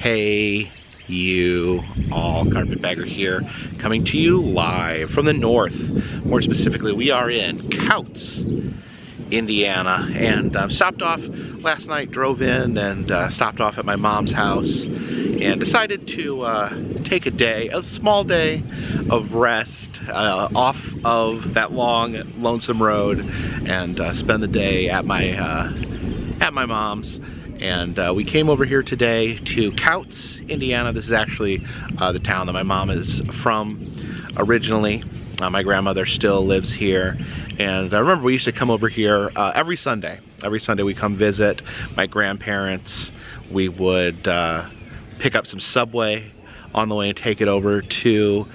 Hey, you all, Carpetbagger here, coming to you live from the north. More specifically, we are in Couts, Indiana, and stopped off last night, drove in and stopped off at my mom's house and decided to take a small day of rest off of that long, lonesome road and spend the day at my mom's. And we came over here today to Couts, Indiana. This is actually the town that my mom is from originally. My grandmother still lives here. And I remember we used to come over here every Sunday. Every Sunday we come visit my grandparents. We would pick up some Subway on the way and take it over to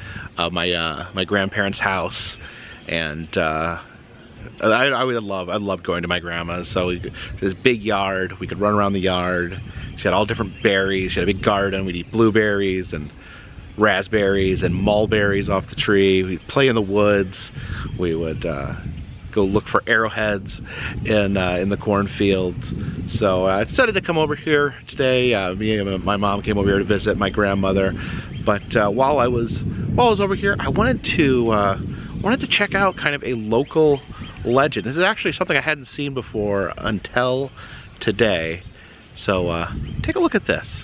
my grandparents' house. And I loved going to my grandma's. So this big yard, we could run around the yard. She had all different berries. She had a big garden. We'd eat blueberries and raspberries and mulberries off the tree. We'd play in the woods. We would go look for arrowheads in the cornfield. So I decided to come over here today. Me and my mom came over here to visit my grandmother. But while I was over here, I wanted to check out kind of a local legend. This is actually something I hadn't seen before until today. So take a look at this.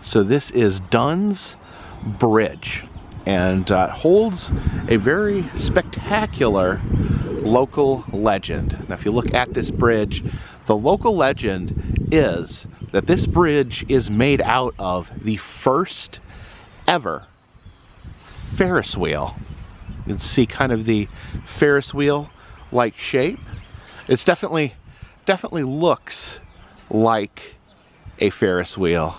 So this is Dunn's Bridge, and holds a very spectacular local legend. Now if you look at this bridge, the local legend is that this bridge is made out of the first ever Ferris wheel. You can see kind of the Ferris wheel like shape. It's definitely looks like a Ferris wheel.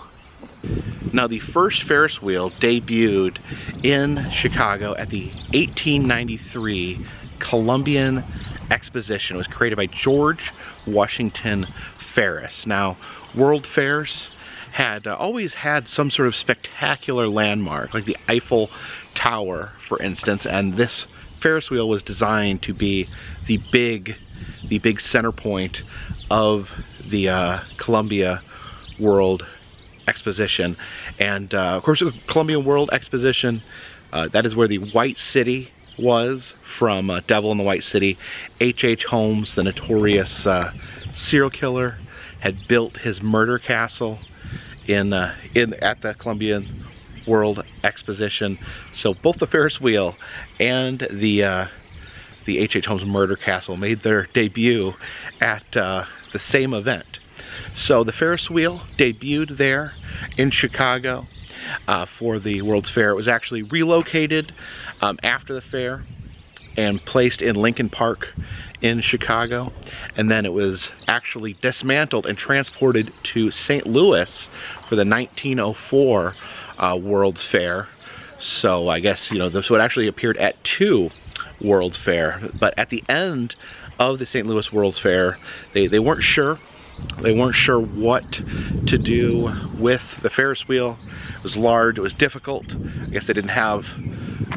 Now the first Ferris wheel debuted in Chicago at the 1893 Columbian Exposition. It was created by George Washington Ferris. Now World Fairs had always had some sort of spectacular landmark, like the Eiffel Tower, for instance, and this Ferris wheel was designed to be the big center point of the Columbia World Exposition. And of course, the Columbia World Exposition, that is where the White City was from Devil in the White City. H.H. Holmes, the notorious serial killer, had built his murder castle at the Columbian World Exposition. So both the Ferris wheel and the H.H. Holmes murder castle made their debut at the same event. So the Ferris wheel debuted there in Chicago for the World's Fair. It was actually relocated after the fair and placed in Lincoln Park in Chicago, and then it was actually dismantled and transported to St. Louis for the 1904 World's Fair. So I guess, you know, this would actually appeared at 2 World's Fair, but at the end of the St. Louis World's Fair, they weren't sure. They weren't sure what to do with the Ferris wheel. It was large, it was difficult. I guess they didn't have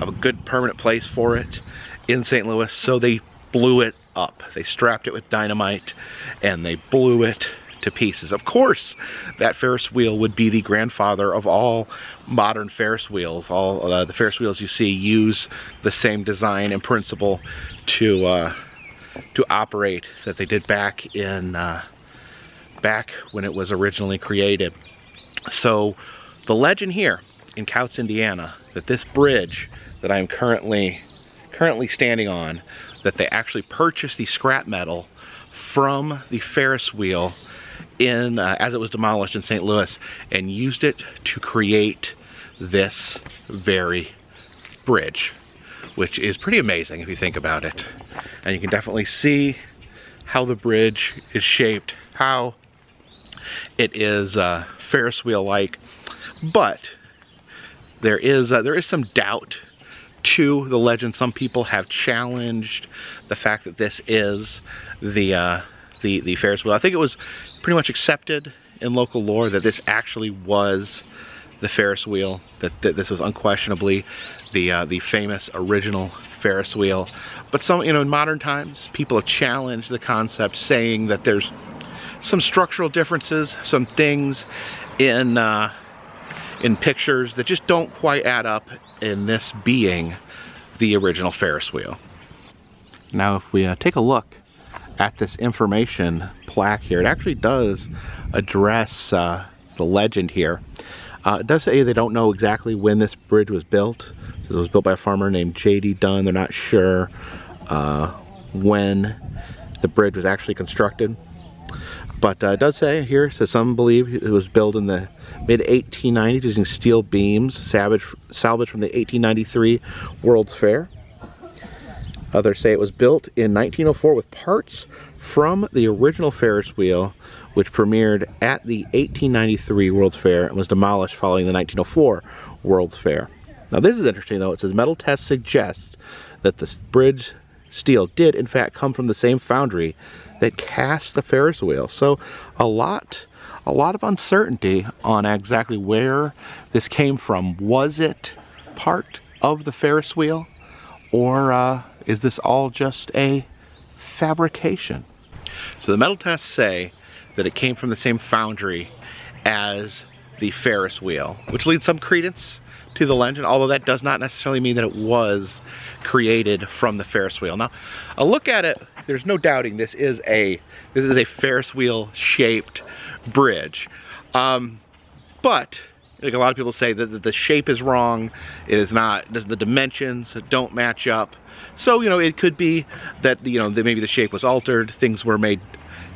a good permanent place for it in St. Louis, so they blew it up. They strapped it with dynamite and they blew it to pieces. Of course, that Ferris wheel would be the grandfather of all modern Ferris wheels. All the Ferris wheels you see use the same design and principle to operate that they did back when it was originally created. So the legend here in Couts, Indiana, that this bridge that I'm currently standing on, that they actually purchased the scrap metal from the Ferris wheel as it was demolished in St. Louis and used it to create this very bridge, which is pretty amazing if you think about it. And you can definitely see how the bridge is shaped, how it is Ferris wheel-like, but there is some doubt to the legend. Some people have challenged the fact that this is the Ferris wheel. I think it was pretty much accepted in local lore that this actually was the Ferris wheel, that this was unquestionably the famous original Ferris wheel. But some, you know, in modern times, people have challenged the concept, saying that there's some structural differences, some things in pictures that just don't quite add up in this being the original Ferris wheel. Now if we take a look at this information plaque here, it actually does address the legend here. It does say they don't know exactly when this bridge was built. It says it was built by a farmer named J.D. Dunn. They're not sure when the bridge was actually constructed. But it does say here, it says some believe it was built in the mid-1890s using steel beams salvaged from the 1893 World's Fair. Others say it was built in 1904 with parts from the original Ferris wheel, which premiered at the 1893 World's Fair and was demolished following the 1904 World's Fair. Now this is interesting though. It says metal tests suggest that the bridge steel did in fact come from the same foundry that cast the Ferris wheel. So a lot of uncertainty on exactly where this came from. Was it part of the Ferris wheel, or is this all just a fabrication? So the metal tests say that it came from the same foundry as the Ferris wheel, which leads some credence to the legend, although that does not necessarily mean that it was created from the Ferris wheel. Now, a look at it, there's no doubting this is a Ferris wheel shaped bridge. But like a lot of people say that the shape is wrong. It is not, the dimensions don't match up. So, you know, it could be that, you know, that maybe the shape was altered, things were made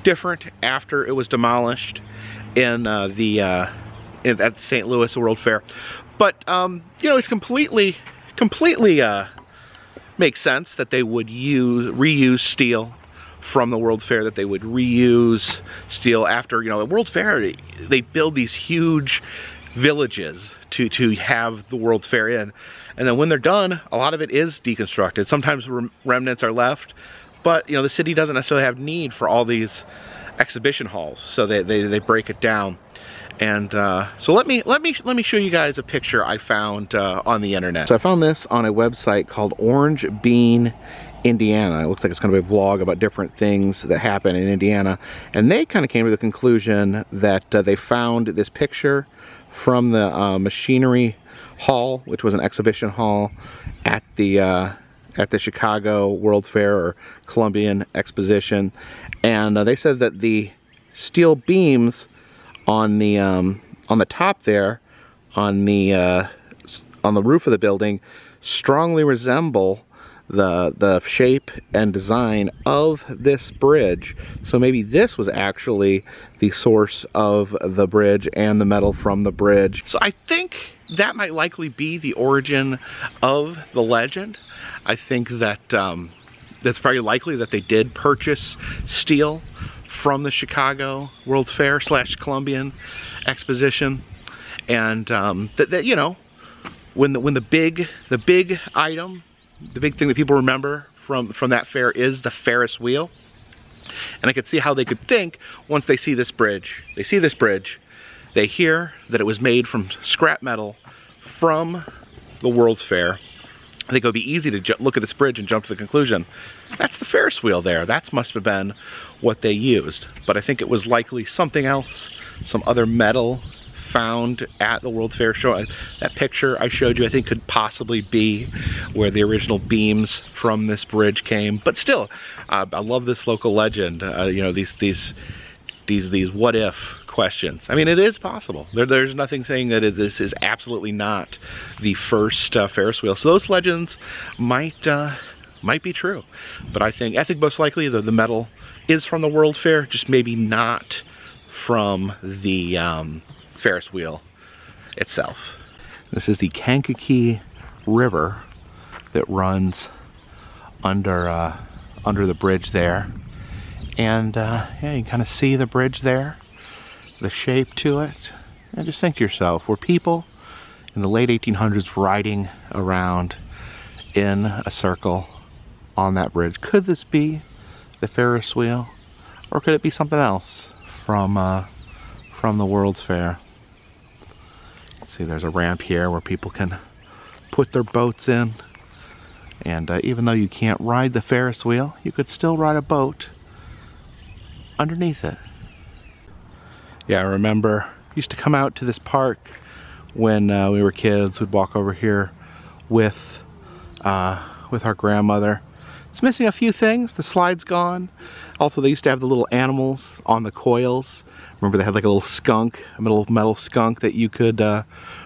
different after it was demolished in at the St. Louis World Fair. But you know, it's completely makes sense that they would reuse steel from the World's Fair, that they would reuse steel after, you know, at World's Fair they build these huge villages to have the World's Fair in, and then when they're done, a lot of it is deconstructed. Sometimes remnants are left, but you know, the city doesn't necessarily have need for all these exhibition halls, so they break it down. And so let me show you guys a picture I found on the internet. So I found this on a website called Orange Bean, Indiana. It looks like it's kind of a vlog about different things that happen in Indiana. And they kind of came to the conclusion that they found this picture from the Machinery Hall, which was an exhibition hall at the Chicago World Fair or Columbian Exposition. And they said that the steel beams on the top there, on the roof of the building, strongly resemble the shape and design of this bridge. So maybe this was actually the source of the bridge and the metal from the bridge. So I think that might likely be the origin of the legend. I think that that's very likely that they did purchase steel from the Chicago World's Fair / Columbian Exposition, and that you know, when the big item, the big thing that people remember from that fair is the Ferris wheel. And I could see how they could think once they see this bridge, they hear that it was made from scrap metal from the World's Fair. I think it would be easy to look at this bridge and jump to the conclusion, that's the Ferris wheel there. That must have been what they used. But I think it was likely something else, some other metal found at the World's Fair show. That picture I showed you, I think, could possibly be where the original beams from this bridge came. But still, I love this local legend. You know, these what if questions. I mean, it is possible. There's nothing saying that this is absolutely not the first Ferris wheel. So those legends might be true. But I think most likely the metal is from the World Fair, just maybe not from the Ferris wheel itself. This is the Kankakee River that runs under the bridge there. And yeah, you can kind of see the bridge there, the shape to it. And just think to yourself, were people in the late 1800s riding around in a circle on that bridge? Could this be the Ferris wheel? Or could it be something else from the World's Fair? Let's see, there's a ramp here where people can put their boats in. And even though you can't ride the Ferris wheel, you could still ride a boat underneath it. Yeah, I remember used to come out to this park when we were kids. We'd walk over here with our grandmother. It's missing a few things. The slide's gone. Also, they used to have the little animals on the coils. Remember, they had like a little skunk, a little metal skunk that you could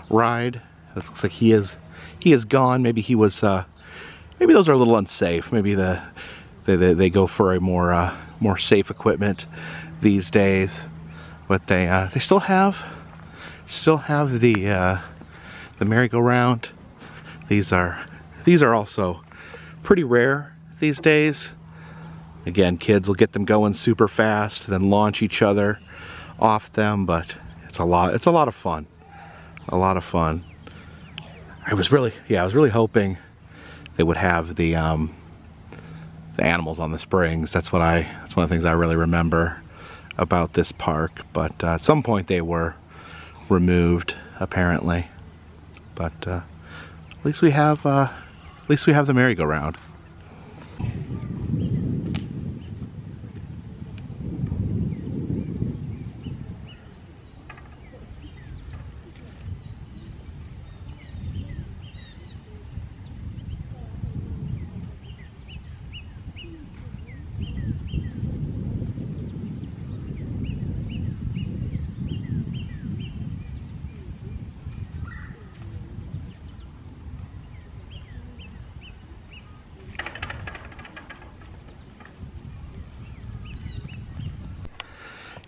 ride. It looks like he is gone. Maybe he was. Maybe those are a little unsafe. Maybe they go for a more safe equipment these days. But they still have the merry-go-round. These are also pretty rare these days. Again, kids will get them going super fast, then launch each other off them, but it's a lot of fun. A lot of fun. I was really hoping they would have the animals on the springs. That's one of the things I really remember about this park, but at some point they were removed, apparently. But at least we have the merry-go-round.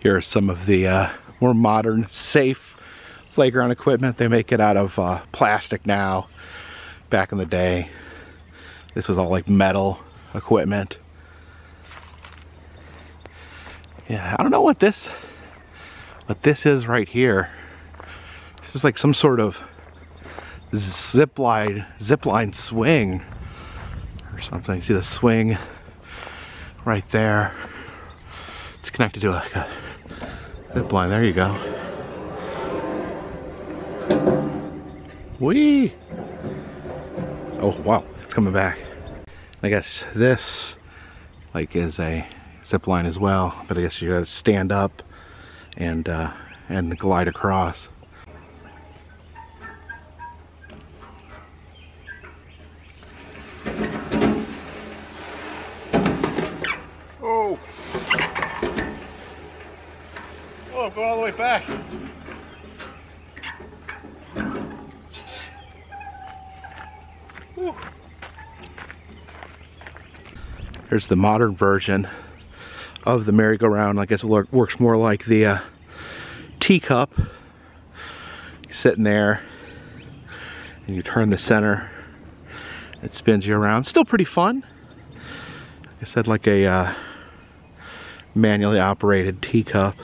Here are some of the more modern, safe playground equipment. They make it out of plastic now. Back in the day, this was all like metal equipment. Yeah, I don't know what this is right here. This is like some sort of zip line swing or something. See the swing right there? It's connected to like a zip line. There you go. Whee! Oh wow, it's coming back. I guess this like is a zip line as well, but I guess you gotta stand up and glide across. Oh! Oh, I'm going all the way back. Whew. Here's the modern version of the merry-go-round. I guess it works more like the teacup. You're sitting there and you turn the center. It spins you around. Still pretty fun. Like I said, like a manually operated teacup.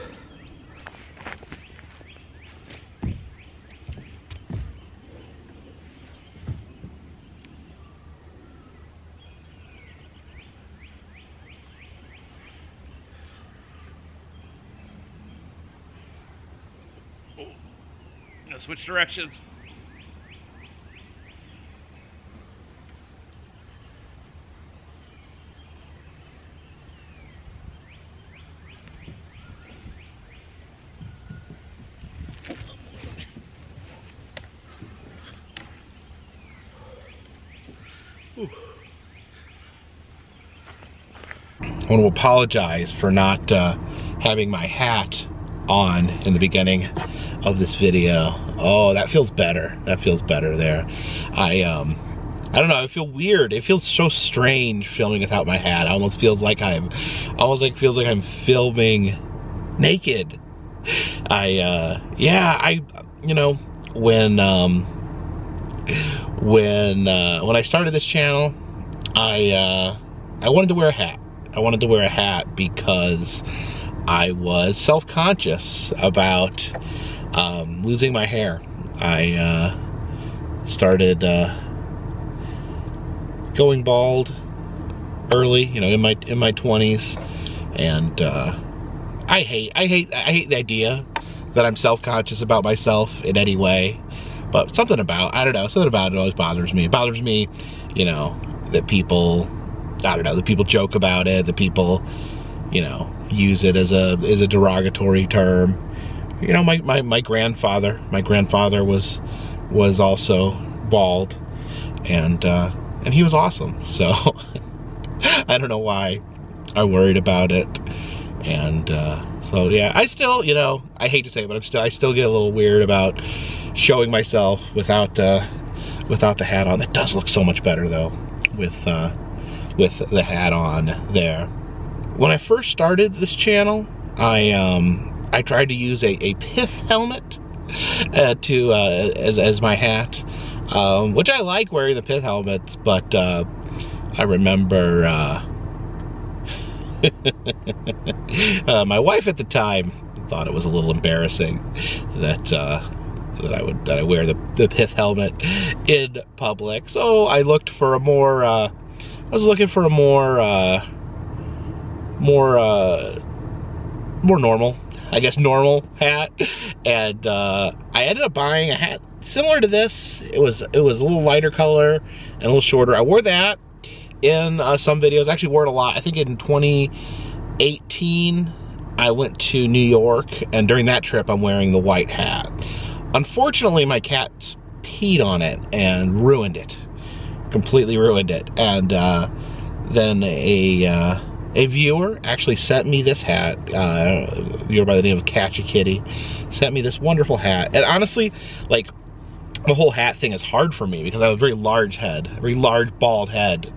Switch directions. Ooh. I want to apologize for not having my hat on in the beginning of this video. Oh, that feels better. That feels better there. I don't know, I feel weird. It feels so strange filming without my hat. It almost feels like I'm filming naked. You know, when I started this channel, I wanted to wear a hat. I wanted to wear a hat because I was self-conscious about losing my hair. I started going bald early, you know, in my 20s, and I hate the idea that I'm self-conscious about myself in any way. But something about it always bothers me. It bothers me, you know, that people, that people joke about it, that people, you know, use it as a derogatory term. you know, my grandfather was also bald, and he was awesome. So I don't know why I worried about it. And so yeah, I still, you know, I hate to say it, but I still get a little weird about showing myself without the hat on. It does look so much better though with the hat on there. When I first started this channel, I tried to use a pith helmet as my hat, which I like wearing the pith helmets, but I remember my wife at the time thought it was a little embarrassing that I wear the pith helmet in public. So I looked for a more I was looking for a more normal, I guess, normal hat, and I ended up buying a hat similar to this. It was a little lighter color and a little shorter. I wore that in some videos. I actually wore it a lot. I think in 2018 I went to New York, and during that trip I'm wearing the white hat. Unfortunately, my cat peed on it and ruined it, completely ruined it. And then a viewer actually sent me this hat, a viewer by the name of Catch a Kitty, sent me this wonderful hat. And honestly, like, the whole hat thing is hard for me because I have a very large head, a very large bald head.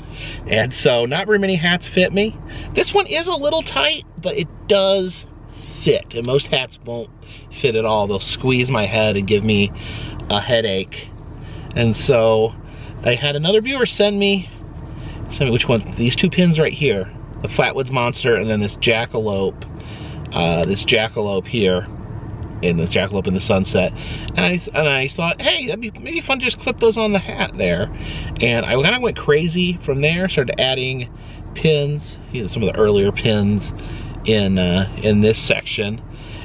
And so not very many hats fit me. This one is a little tight, but it does fit. And most hats won't fit at all. They'll squeeze my head and give me a headache. And so I had another viewer send me which one? These two pins right here. The Flatwoods Monster, and then this jackalope here, and this jackalope in the sunset. And I thought, hey, that'd be maybe fun to just clip those on the hat there. And I kind of went crazy from there, started adding pins, some of the earlier pins in this section.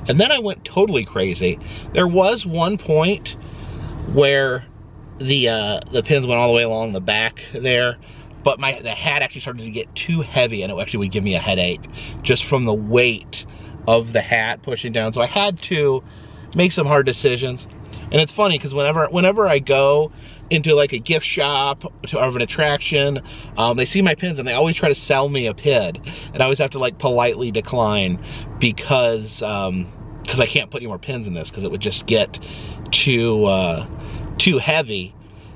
And then I went totally crazy. There was one point where the pins went all the way along the back there, but the hat actually started to get too heavy, and it actually would give me a headache just from the weight of the hat pushing down. So I had to make some hard decisions. And it's funny because whenever I go into like a gift shop or an attraction, they see my pins and they always try to sell me a pin, and I always have to like politely decline because I can't put any more pins in this because it would just get too heavy.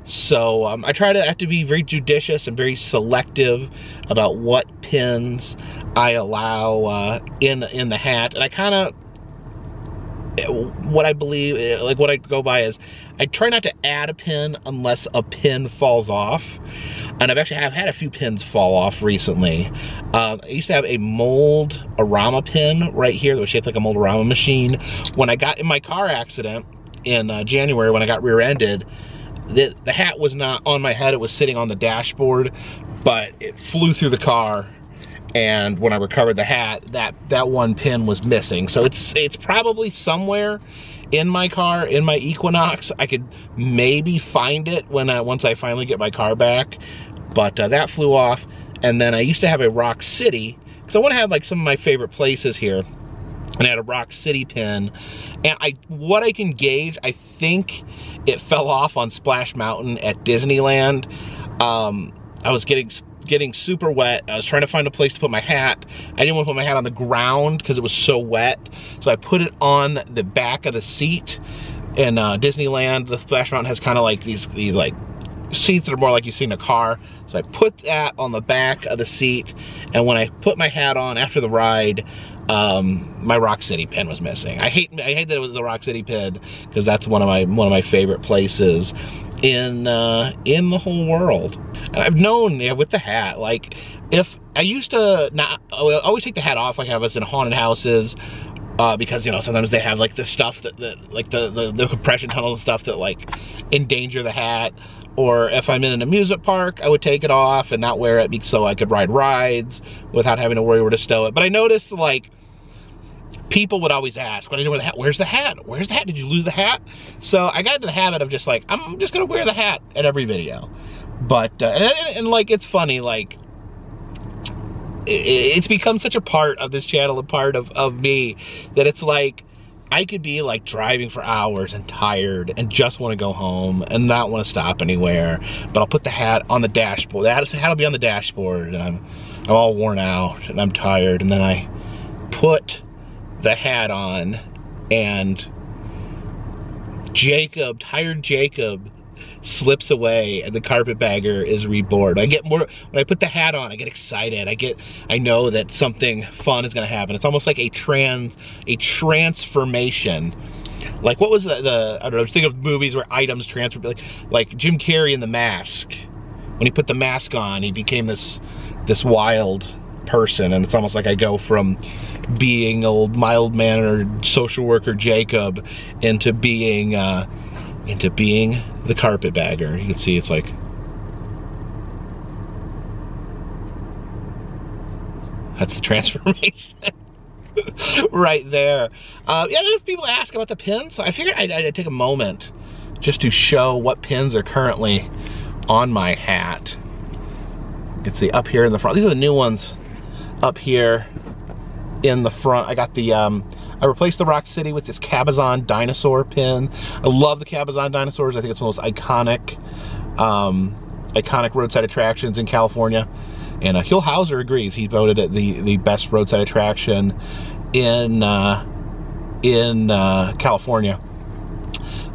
So I have to be very judicious and very selective about what pins I allow in the hat. And I kind of, what I believe, like what I go by is, I try not to add a pin unless a pin falls off. And I've had a few pins fall off recently. I used to have a Mold-A-Rama pin right here that was shaped like a Mold-A-Rama machine. When I got in my car accident in January, when I got rear-ended, the hat was not on my head, it was sitting on the dashboard, but it flew through the car, and when I recovered the hat, that one pin was missing. So it's probably somewhere in my car, in my Equinox. I could maybe find it once I finally get my car back, but that flew off. And then I used to have a Rock City, because I want to have like some of my favorite places here. And I had a Rock City pin, and what I can gauge, I think it fell off on Splash Mountain at Disneyland. I was getting super wet. I was trying to find a place to put my hat. I didn't want to put my hat on the ground because it was so wet, so I put it on the back of the seat. In Disneyland, the Splash Mountain has kind of like these like seats that are more like you see in a car. So I put that on the back of the seat, and when I put my hat on after the ride, my Rock City pin was missing. I hate that it was the Rock City pin because that's one of my favorite places in the whole world. And I've known, yeah, with the hat, like if I used to I would always take the hat off, like I was in haunted houses, because you know sometimes they have like the stuff that like the compression tunnels and stuff that like endanger the hat. Or if I'm in an amusement park, I would take it off and not wear it so I could ride rides without having to worry where to stow it. But I noticed like people would always ask, when I didn't wear the hat, where's the hat? Where's the hat? Did you lose the hat? So I got into the habit of just like, I'm just gonna wear the hat at every video. But, and like, it's funny, like, it's become such a part of this channel, a part of me, that it's like, I could be like driving for hours and tired and just want to go home and not want to stop anywhere, but I'll put the hat on the dashboard. The hat will be on the dashboard, and I'm all worn out and I'm tired, and then I put the hat on, and tired Jacob slips away, and the Carpetbagger is reborn. I get more, when I put the hat on, I get excited. I know that something fun is gonna happen. It's almost like a transformation. Like, what was the I don't know, think of movies where items transfer, like Jim Carrey in The Mask. When he put the mask on, he became this wild person, and it's almost like I go from being old mild-mannered social worker Jacob into being the Carpetbagger. You can see it's like, that's the transformation right there. Yeah, there's people ask about the pins, so I figured I'd take a moment just to show what pins are currently on my hat. You can see up here in the front. These are the new ones up here in the front. I got the I replaced the Rock City with this Cabazon dinosaur pin. I love the Cabazon dinosaurs. I think it's one of the most iconic roadside attractions in California. And Huell Hauser agrees. He voted it the best roadside attraction in California.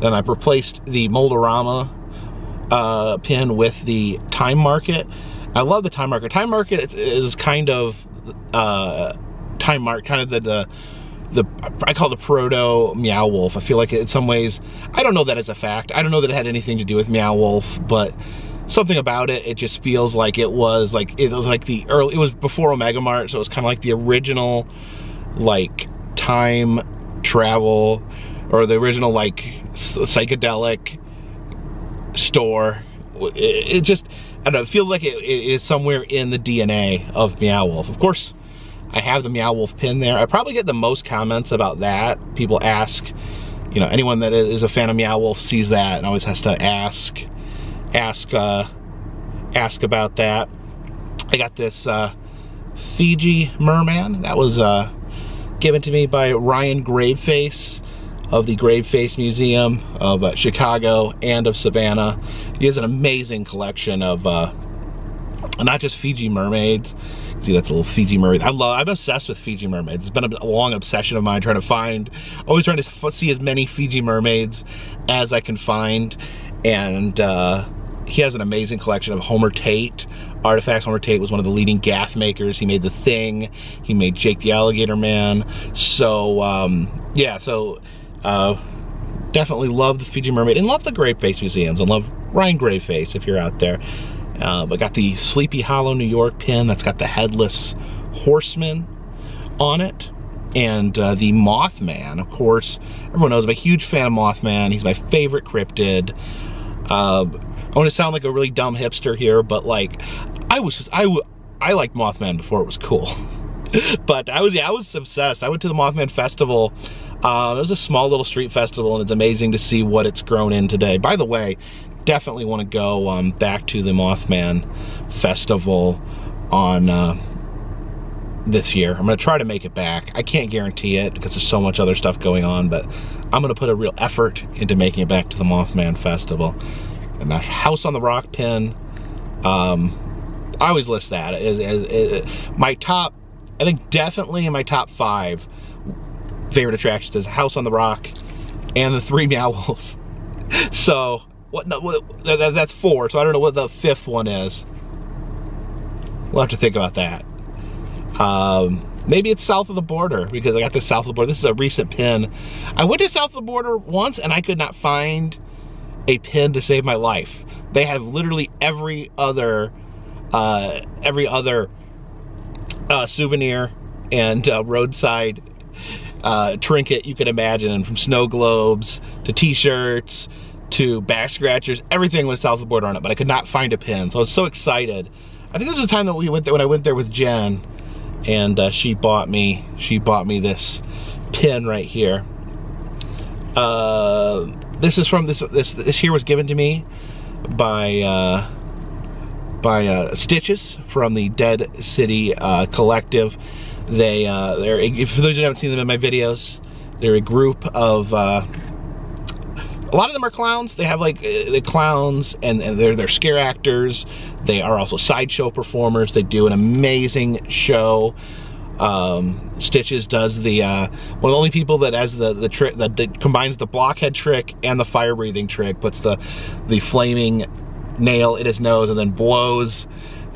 Then I replaced the Mold-O-Rama pin with the Time Market. I love the Time Market. Time Market is kind of Time Market, kind of the I call it the proto Meow Wolf. I feel like in some ways, I don't know that as a fact. I don't know that it had anything to do with Meow Wolf, but something about it, it just feels like it was like the early, it was before Omega Mart, so it was kind of like the original like time travel, or the original like psychedelic store. It just, I don't know, it feels like it is somewhere in the DNA of Meow Wolf. Of course, I have the Meow Wolf pin there. I probably get the most comments about that. People ask, you know, anyone that is a fan of Meow Wolf sees that and always has to ask about that. I got this Fiji merman that was given to me by Ryan Graveface of the Graveface Museum of Chicago and of Savannah. He has an amazing collection of not just Fiji mermaids. See, that's a little Fiji mermaid. I'm obsessed with Fiji mermaids. It's been a long obsession of mine, always trying to see as many Fiji mermaids as I can find. And he has an amazing collection of Homer Tate artifacts. Homer Tate was one of the leading gaff makers. He made The Thing. He made Jake the Alligator Man. So, yeah, so definitely love the Fiji mermaid and love the Graveface museums and love Ryan Graveface if you're out there. I got the Sleepy Hollow, New York pin that's got the Headless Horseman on it. And the Mothman, of course, everyone knows I'm a huge fan of Mothman. He's my favorite cryptid. I want to sound like a really dumb hipster here, but like, I liked Mothman before it was cool. But I was obsessed. I went to the Mothman Festival. It was a small little street festival, and it's amazing to see what it's grown in today. By the way, definitely want to go back to the Mothman Festival on this year. I'm going to try to make it back. I can't guarantee it because there's so much other stuff going on, but I'm going to put a real effort into making it back to the Mothman Festival. And that House on the Rock pin, I always list that as my top, I think definitely in my top 5 favorite attractions is House on the Rock and the 3 Meow Wolves. So, that's 4, so I don't know what the 5th one is. We'll have to think about that. Maybe it's South of the Border, because I got this South of the Border. This is a recent pin. I went to South of the Border once and I could not find a pin to save my life. They have literally every other souvenir and roadside trinket you could imagine, from snow globes to t-shirts to back scratchers. Everything was South of the Border on it, but I could not find a pin. So I was so excited. I think this was the time that we went there, when I went there with Jen, and she bought me this pin right here. This is from this here was given to me by Stitches from the Dead City Collective. For those who haven't seen them in my videos, They're a group of, a lot of them are clowns. They have like the clowns, and they're scare actors. They are also sideshow performers. They do an amazing show. Stitches does the one of the only people that has the trick that combines the blockhead trick and the fire breathing trick. Puts the flaming nail in his nose and then blows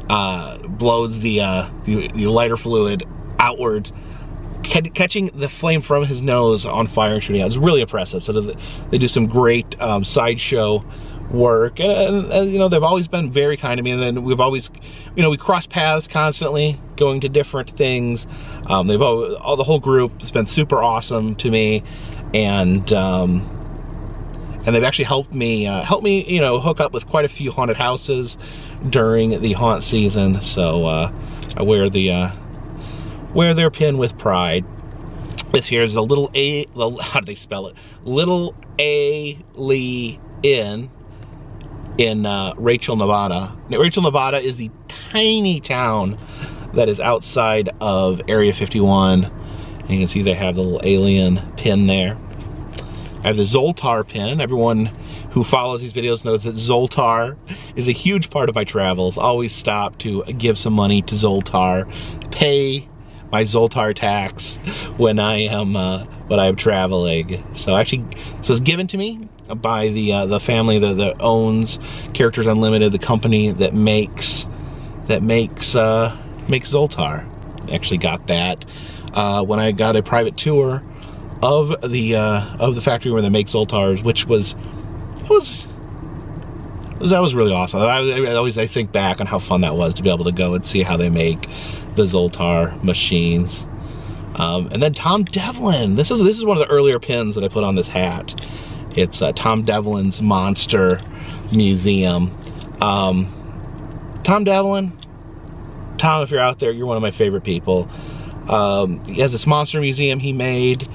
the lighter fluid outward, catching the flame from his nose on fire and shooting out. It's really impressive. So they do some great sideshow work, and you know, they've always been very kind to me, and then we've always, you know, we cross paths constantly going to different things. The whole group has been super awesome to me, and they've actually helped me you know, hook up with quite a few haunted houses during the haunt season. So I wear their pin with pride. This here is a little how do they spell it? Little A Lee Inn in Rachel, Nevada. Now, Rachel, Nevada is the tiny town that is outside of Area 51. And you can see they have the little alien pin there. I have the Zoltar pin. Everyone who follows these videos knows that Zoltar is a huge part of my travels. Always stop to give some money to Zoltar, pay my Zoltar tax when I am traveling. So actually, this was given to me by the family that owns Characters Unlimited, the company that makes Zoltar. Actually got that when I got a private tour of the factory where they make Zoltars, which was really awesome. I think back on how fun that was to be able to go and see how they make the Zoltar machines. And then Tom Devlin. This is one of the earlier pins that I put on this hat. It's Tom Devlin's Monster Museum. Tom Devlin, Tom, if you're out there, you're one of my favorite people. He has this monster museum he made.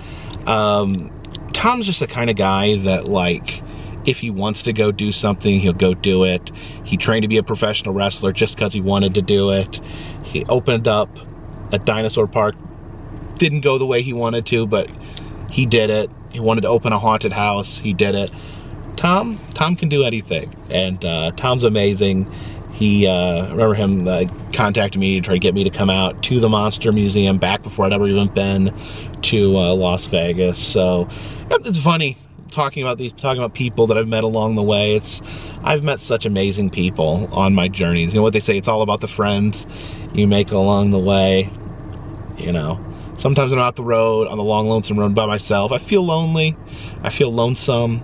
Tom's just the kind of guy that, like, if he wants to go do something, he'll go do it. He trained to be a professional wrestler just because he wanted to do it. He opened up a dinosaur park. Didn't go the way he wanted to, but he did it. He wanted to open a haunted house. He did it. Tom can do anything, and Tom's amazing. He, I remember him contacting me to try to get me to come out to the Monster Museum back before I'd ever even been to Las Vegas. So it's funny talking about people that I've met along the way. I've met such amazing people on my journeys. You know what they say, it's all about the friends you make along the way. You know, sometimes I'm out the road, on the long, lonesome road by myself. I feel lonely, I feel lonesome,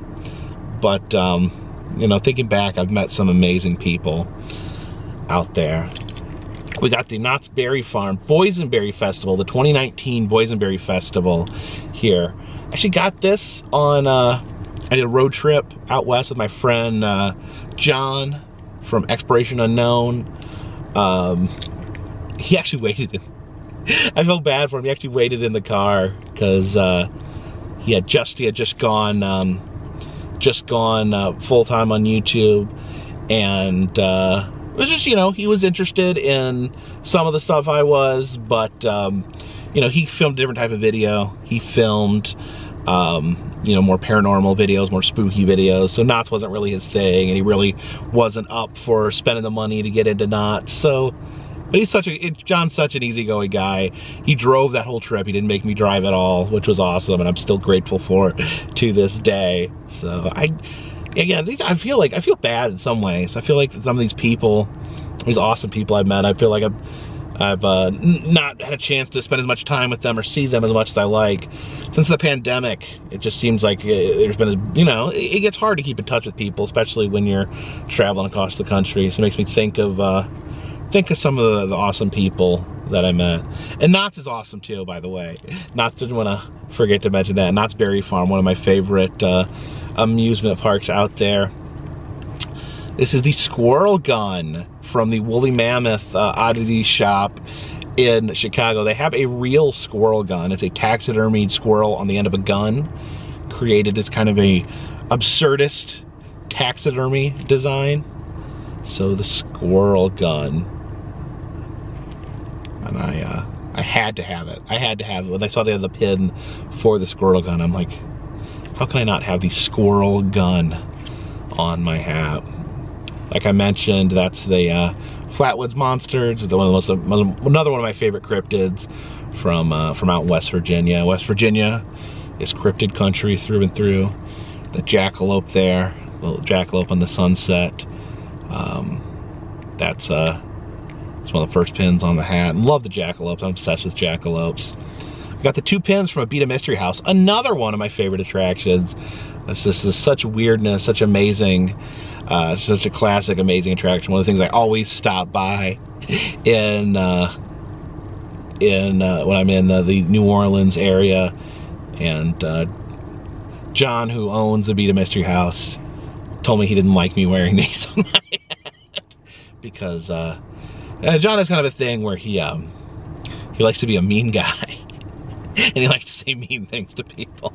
but you know, thinking back, I've met some amazing people out there. We got the Knott's Berry Farm Boysenberry Festival, the 2019 Boysenberry Festival here. Actually got this on, I did a road trip out west with my friend John from Exploration Unknown. He actually waited I felt bad for him. He actually waited in the car because he had just gone full-time on YouTube, and it was just, you know, he was interested in some of the stuff I was, but you know, he filmed a different type of video. He filmed you know, more paranormal videos, more spooky videos. So Knott's wasn't really his thing, and he really wasn't up for spending the money to get into Knott's. So, but John's such an easygoing guy. He drove that whole trip. He didn't make me drive at all, which was awesome, and I'm still grateful for it to this day. So again, I feel bad in some ways. I feel like some of these people, these awesome people I've met, I feel like I've not had a chance to spend as much time with them or see them as much as I like. Since the pandemic, it just seems like there's been, you know, it gets hard to keep in touch with people, especially when you're traveling across the country. So it makes me think of some of the awesome people that I met. And Knott's is awesome too, by the way. Knott's, didn't want to forget to mention that. Knott's Berry Farm, one of my favorite amusement parks out there. This is the squirrel gun from the Woolly Mammoth oddity shop in Chicago. They have a real squirrel gun. It's a taxidermied squirrel on the end of a gun, created as kind of a absurdist taxidermy design. So the squirrel gun, and I had to have it. I had to have it. When I saw they had the pin for the squirrel gun, I'm like, how can I not have the squirrel gun on my hat? Like I mentioned, that's the Flatwoods Monsters, another one of my favorite cryptids from out in West Virginia. West Virginia is cryptid country through and through. The jackalope there, little jackalope on the sunset. It's one of the first pins on the hat. And love the jackalopes. I'm obsessed with jackalopes. We got the 2 pins from Abita Mystery House, another one of my favorite attractions. This is such weirdness, such amazing. Such a classic, amazing attraction. One of the things I always stop by when I'm in the New Orleans area. And John, who owns the Abita Mystery House, told me he didn't like me wearing these on my head because John has kind of a thing where he likes to be a mean guy and he likes to say mean things to people.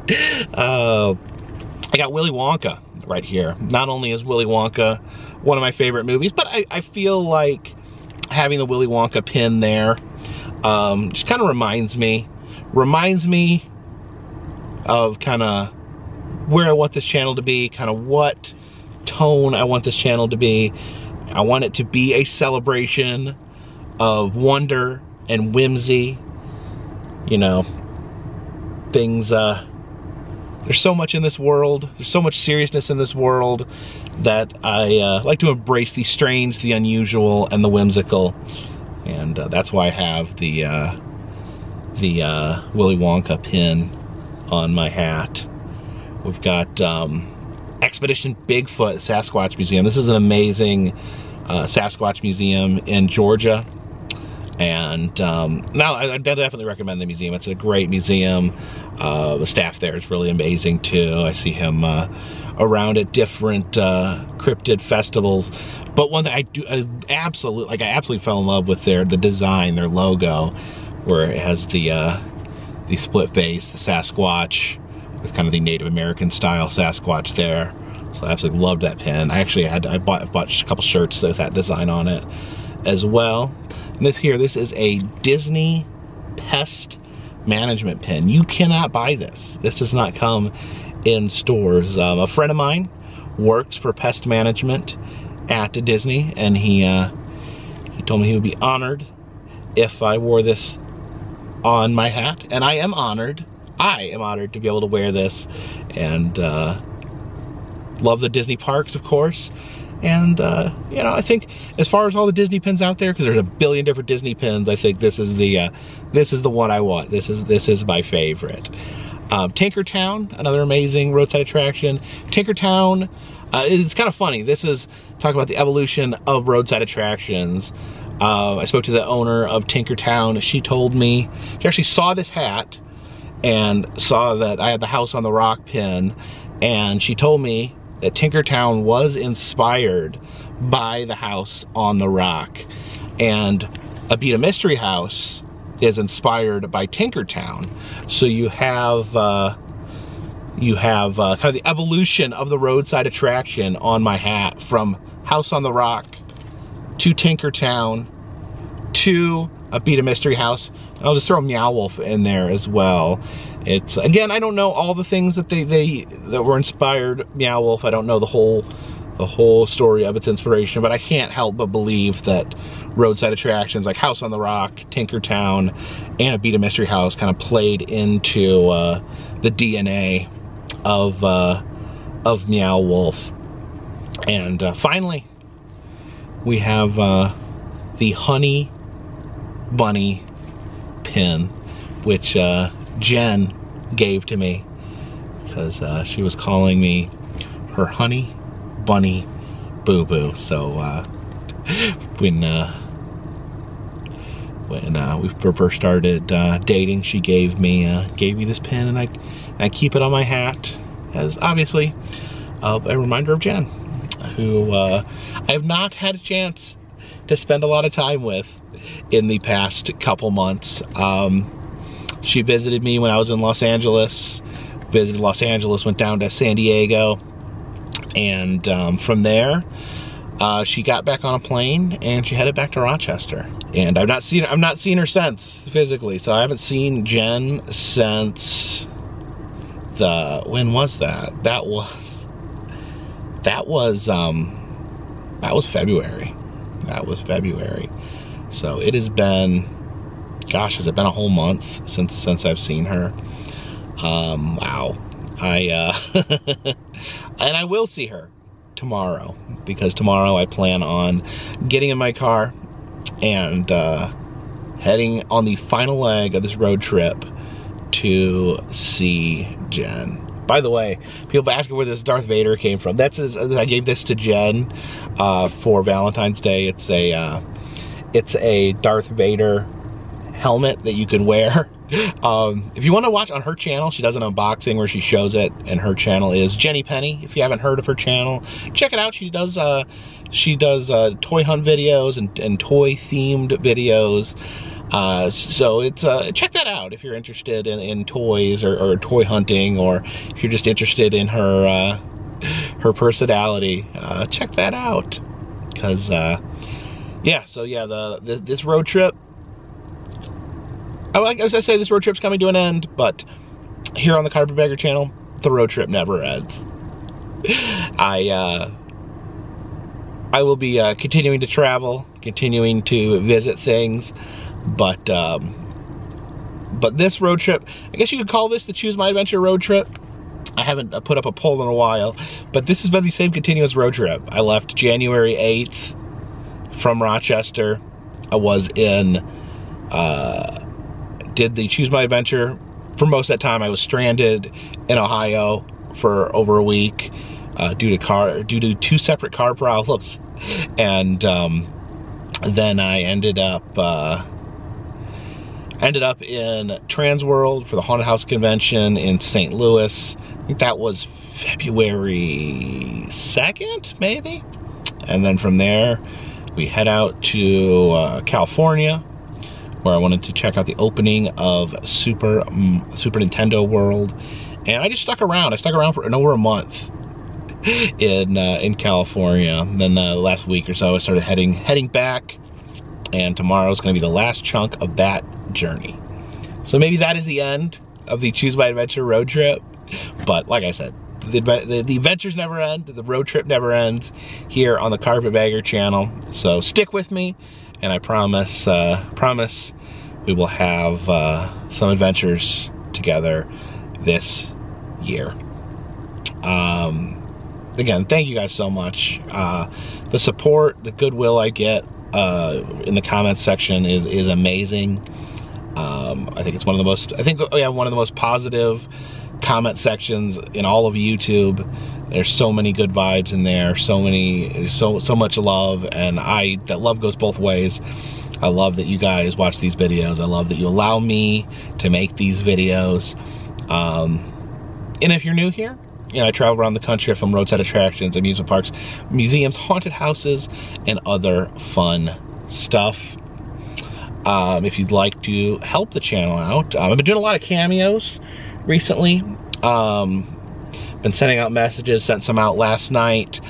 I got Willy Wonka right here. Not only is Willy Wonka one of my favorite movies, but I feel like having the Willy Wonka pin there just kind of reminds me of kind of where I want this channel to be, kind of what tone I want this channel to be. I want it to be a celebration of wonder and whimsy. You know, things, there's so much in this world, there's so much seriousness in this world that I like to embrace the strange, the unusual, and the whimsical. And that's why I have the Willy Wonka pin on my hat. We've got Expedition Bigfoot Sasquatch Museum. This is an amazing Sasquatch museum in Georgia. And now I definitely recommend the museum. It's a great museum. The staff there is really amazing too. I see him around at different cryptid festivals. But one that I absolutely fell in love with the design, their logo, where it has the split base, the Sasquatch, with kind of the Native American style Sasquatch there. So I absolutely loved that pin. I bought a couple shirts with that design on it as well. And this is a Disney pest management pin. You cannot buy this. This does not come in stores. A friend of mine works for pest management at Disney, and he told me he would be honored if I wore this on my hat, and I am honored. I am honored to be able to wear this, and love the Disney parks, of course. And you know, I think as far as all the Disney pins out there, because there's a billion different Disney pins, I think this is the one I want. This is my favorite. Tinkertown, another amazing roadside attraction. Tinkertown, it's kind of funny. This is talking about the evolution of roadside attractions. I spoke to the owner of Tinkertown. She told me she actually saw this hat and saw that I had the House on the Rock pin, and she told me that Tinkertown was inspired by the House on the Rock, and Abita Mystery House is inspired by Tinkertown. So you have kind of the evolution of the roadside attraction on my hat, from House on the Rock to Tinkertown to Abita Mystery House. I'll just throw Meow Wolf in there as well. It's, again, I don't know all the things that that were inspired Meow Wolf. I don't know the whole story of its inspiration, but I can't help but believe that roadside attractions like House on the Rock, Tinkertown, and Abita Mystery House kind of played into the DNA of Meow Wolf. And finally, we have the Honey Bunny pin, which Jen gave to me because she was calling me her honey bunny boo-boo. So when we first started dating, she gave me this pin, and I keep it on my hat as obviously a reminder of Jen, who I have not had a chance to spend a lot of time with in the past couple months. She visited me when I was in Los Angeles, went down to San Diego, and from there, she got back on a plane and she headed back to Rochester. And I'm not seeing her since, physically. So I haven't seen Jen since when was that? That was February. That was February. So it has been, gosh, has it been a whole month since I've seen her? Wow. And I will see her tomorrow, because tomorrow I plan on getting in my car and heading on the final leg of this road trip to see Jen. By the way, people asking where this Darth Vader came from. I gave this to Jen for Valentine's Day. It's a Darth Vader helmet that you can wear. If you want to watch on her channel, she does an unboxing where she shows it, and her channel is Jenny Penny. If you haven't heard of her channel, check it out. She does toy hunt videos and toy themed videos. So it's check that out if you're interested in toys or toy hunting, or if you're just interested in her personality. Check that out, because yeah. So yeah, this road trip. As I say, this road trip's coming to an end, but here on the Carpetbagger channel, the road trip never ends. I will be continuing to travel, continuing to visit things, but this road trip, I guess you could call this the Choose My Adventure road trip. I haven't put up a poll in a while, but this has been the same continuous road trip. I left January 8th from Rochester. I was in, did the Choose My Adventure. For most of that time, I was stranded in Ohio for over a week due to 2 separate car problems, and then I ended up in Transworld for the Haunted House Convention in St. Louis. I think that was February 2nd, maybe. And then from there, we head out to California, where I wanted to check out the opening of Super Nintendo World. And I just stuck around. I stuck around for over a month in California. Then last week or so, I started heading back, and tomorrow is going to be the last chunk of that journey. So maybe that is the end of the Choose My Adventure road trip. But like I said, the adventures never end. The road trip never ends here on the Carpetbagger channel. So stick with me, and I promise we will have some adventures together this year. Again, thank you guys so much. The support, the goodwill I get in the comments section is amazing. I think it's one of the most, one of the most positive comment sections in all of YouTube. There's so many good vibes in there, so much love, and that love goes both ways. I love that you guys watch these videos. I love that you allow me to make these videos. And if you're new here, I travel around the country from roadside attractions, amusement parks, museums, haunted houses, and other fun stuff. If you'd like to help the channel out, I've been doing a lot of cameos recently. Been sending out messages, sent some out last night.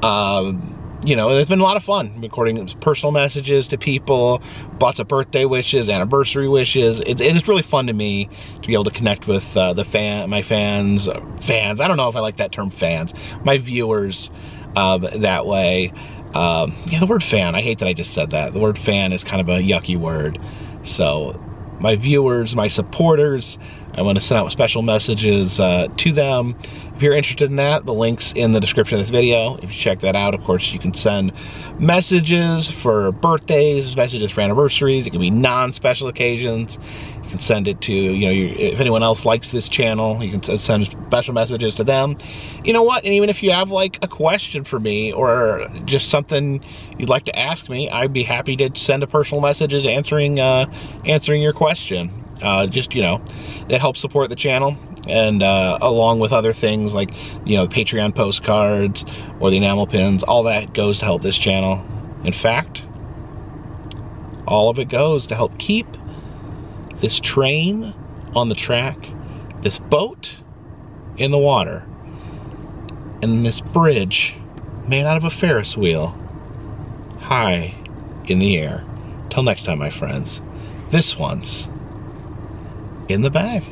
It's been a lot of fun recording personal messages to people, lots of birthday wishes, anniversary wishes. It's really fun to me to be able to connect with my fans. I don't know if I like that term, fans. My viewers that way. Yeah, the word fan, I hate that I just said that. The word fan is kind of a yucky word. So my viewers, my supporters, I want to send out special messages to them. If you're interested in that, the link's in the description of this video. If you check that out, of course, you can send messages for birthdays, messages for anniversaries. It can be non-special occasions. You can send it to, if anyone else likes this channel, you can send special messages to them. You know what? And even if you have like a question for me or just something you'd like to ask me, I'd be happy to send a personal messages answering your question. It helps support the channel, and along with other things like Patreon postcards or the enamel pins, all that goes to help this channel. In fact, all of it goes to help keep this train on the track, this boat in the water, and this bridge made out of a Ferris wheel high in the air. Till next time, my friends, this one's in the bag.